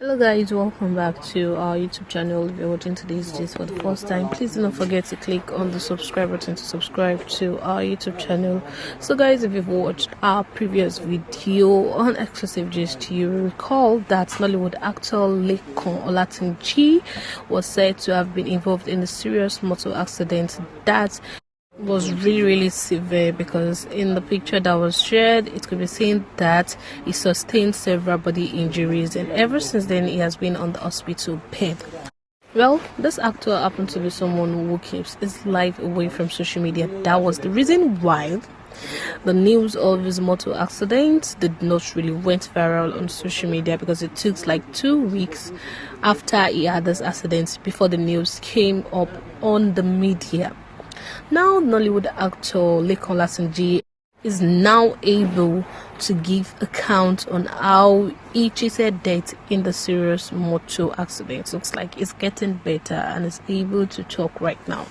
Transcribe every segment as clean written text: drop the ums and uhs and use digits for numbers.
Hello guys, welcome back to our YouTube channel. If you're watching today's gist for the first time, please do not forget to click on the subscribe button to subscribe to our YouTube channel. So guys, if you've watched our previous video on exclusive gist, you will recall that Nollywood actor Lekan Olatunji was said to have been involved in a serious motor accident that was really severe, because in the picture that was shared it could be seen that he sustained several body injuries, and ever since then he has been on the hospital bed. Well, this actor happened to be someone who keeps his life away from social media. That was the reason why the news of his motor accident did not really went viral on social media, because it took like 2 weeks after he had this accident before the news came up on the media. Now, Nollywood actor Lekan Olatunji is now able to give account on how he cheated death in the serious motor accident. Looks like it's getting better and is able to talk right now.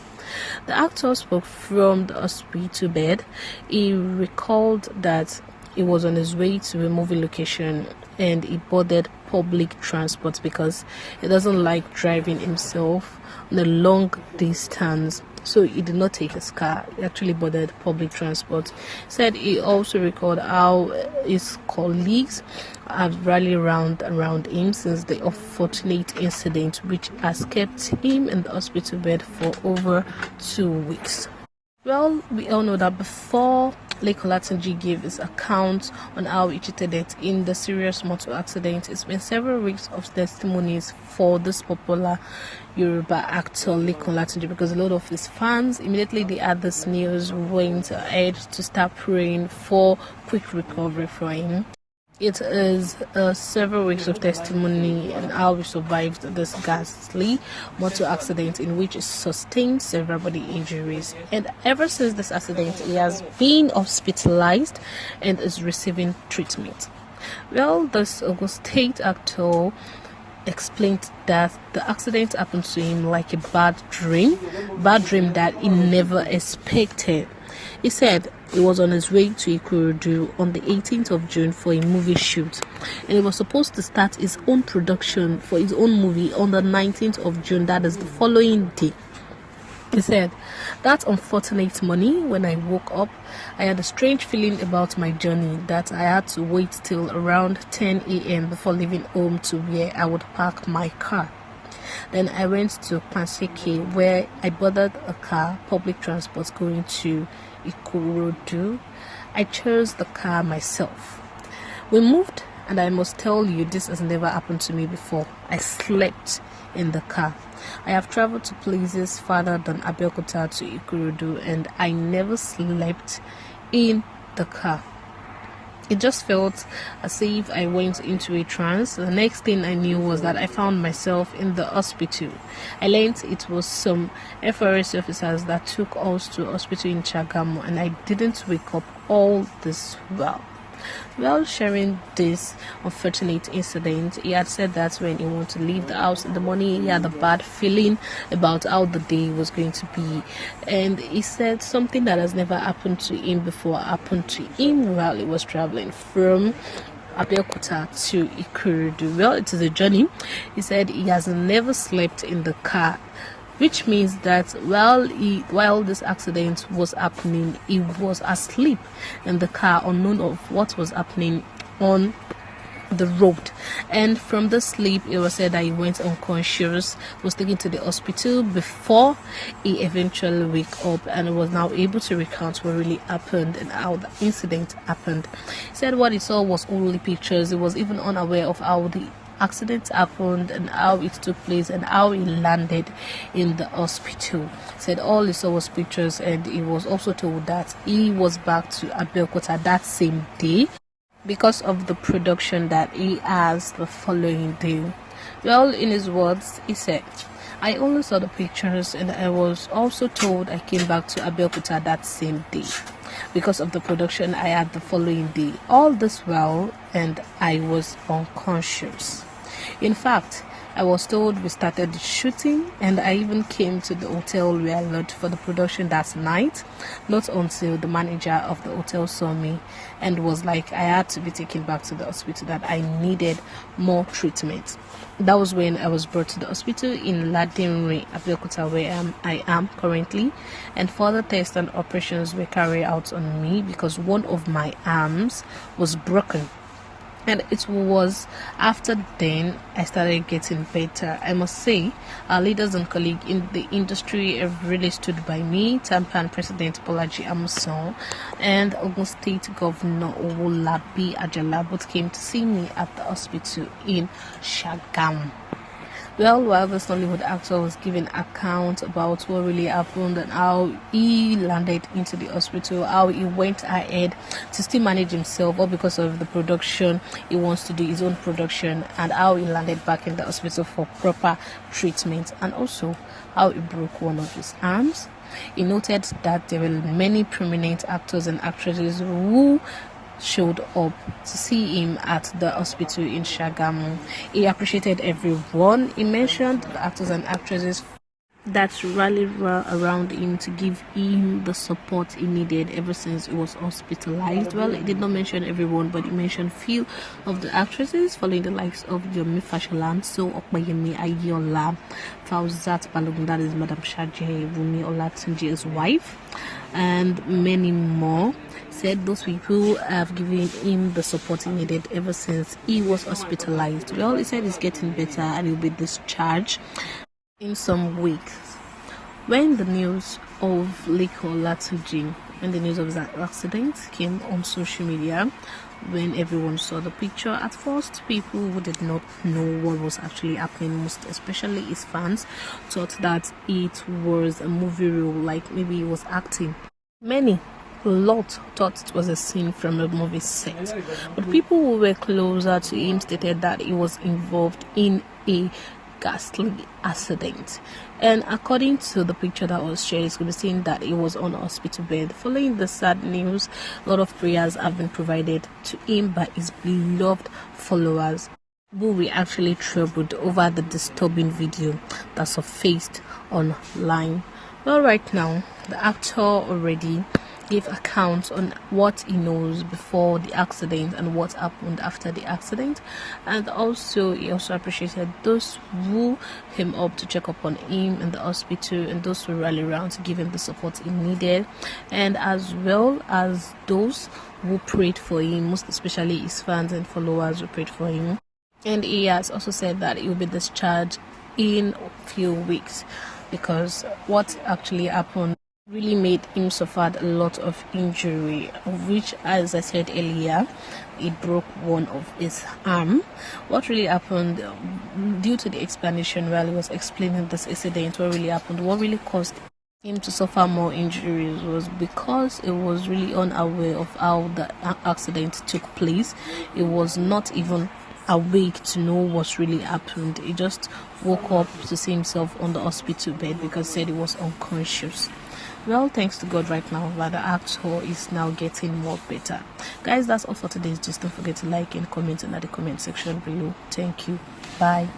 The actor spoke from the hospital bed. He recalled that he was on his way to a movie location and he boarded public transport because he doesn't like driving himself on a long distance. So he did not take his car. He actually boarded public transport. Said he also recalled how his colleagues have rallied around him since the unfortunate incident, which has kept him in the hospital bed for over 2 weeks. Well, we all know that before Lekan Olatunji gave his account on how he cheated it in the serious motor accident, it's been several weeks of testimonies for this popular Yoruba actor Lekan Olatunji, because a lot of his fans, immediately they had this news, went ahead to start praying for quick recovery for him. It is several weeks of testimony and how he survived this ghastly motor accident in which he sustained several body injuries. And ever since this accident, he has been hospitalized and is receiving treatment. Well, this Ogun State actor explained that the accident happened to him like a bad dream that he never expected. He said he was on his way to Ikorodu on the 18th of June for a movie shoot, and he was supposed to start his own production for his own movie on the 19th of June, that is the following day. He said, that unfortunate morning when I woke up, I had a strange feeling about my journey that I had to wait till around 10 a.m. before leaving home to where I would park my car. Then I went to Panseke, where I boarded a car, public transport, going to Ikorodu. I chose the car myself. We moved, and I must tell you, this has never happened to me before. I slept in the car. I have traveled to places farther than Abeokuta to Ikorodu, and I never slept in the car. It just felt as if I went into a trance. The next thing I knew was that I found myself in the hospital. I learned it was some FRS officers that took us to a hospital in Chagamo, and I didn't wake up all this while. While sharing this unfortunate incident, he had said that when he wanted to leave the house in the morning, he had a bad feeling about how the day was going to be. And he said something that has never happened to him before happened to him while he was traveling from Abeokuta to Ikorodu. Well, it is a journey. He said he has never slept in the car, which means that while this accident was happening, he was asleep in the car, unknown of what was happening on the road. And from the sleep, it was said that he went unconscious, was taken to the hospital before he eventually wake up, and was now able to recount what really happened and how the incident happened. He said what he saw was only pictures. He was even unaware of how the accident happened and how it took place and how he landed in the hospital. Said all he saw was pictures, and he was also told that he was back to Abeokuta that same day because of the production that he has the following day. Well, in his words, he said, I only saw the pictures, and I was also told I came back to Abeokuta that same day because of the production I had the following day. All this while, and I was unconscious. In fact, I was told we started the shooting, and I even came to the hotel we are lodged for the production that night, not until the manager of the hotel saw me and was like I had to be taken back to the hospital, that I needed more treatment. That was when I was brought to the hospital in Ladinre, Abeokuta, where I am currently, and further tests and operations were carried out on me because one of my arms was broken. And it was after then I started getting better. I must say, our leaders and colleagues in the industry have really stood by me. Tampan President Bolaji Amuson and Ogun State Governor Owolabi Ajala both came to see me at the hospital in Shagamu. Well, while this Nollywood actor was giving account about what really happened and how he landed into the hospital, how he went ahead to still manage himself, or because of the production, he wants to do his own production, and how he landed back in the hospital for proper treatment, and also how he broke one of his arms. He noted that there were many prominent actors and actresses who showed up to see him at the hospital in Shagamu. He appreciated everyone. He mentioned the actors and actresses that rallied around him to give him the support he needed ever since he was hospitalized. Well, he did not mention everyone, but he mentioned few of the actresses, following the likes of Yomi Fasholan, So Okbayemi Ayola, Fauzat Balogun, that is Madam Shaje, Wumi Olatunji, his wife, and many more. Said those people have given him the support he needed ever since he was hospitalized. Well, he said he's getting better and he'll be discharged in some weeks. When the news of Lekan Olatunji and the news of that accident came on social media, when everyone saw the picture, at first people who did not know what was actually happening, most especially his fans, thought that it was a movie role, like maybe he was acting. A lot thought it was a scene from a movie set, but people who were closer to him stated that he was involved in a ghastly accident. And according to the picture that was shared, it's going to be seen that he was on a hospital bed. Following the sad news, a lot of prayers have been provided to him by his beloved followers, who were actually troubled over the disturbing video that surfaced online. Well, right now, the actor already gave accounts on what he knows before the accident and what happened after the accident, and he also appreciated those who came up to check up on him in the hospital and those who rallied around to give him the support he needed, and as well as those who prayed for him, most especially his fans and followers who prayed for him. And he has also said that he will be discharged in a few weeks, because what actually happened really made him suffer a lot of injury, of which, as I said earlier, it broke one of his arm. What really happened, due to the explanation while he was explaining this incident, what really happened, what really caused him to suffer more injuries, was because he was really unaware of how the accident took place. He was not even awake to know what really happened. He just woke up to see himself on the hospital bed because he said he was unconscious. Well, thanks to God right now that the actor is now getting more better. Guys, that's all for today's gist. Don't forget to like and comment in the comment section below. Thank you. Bye.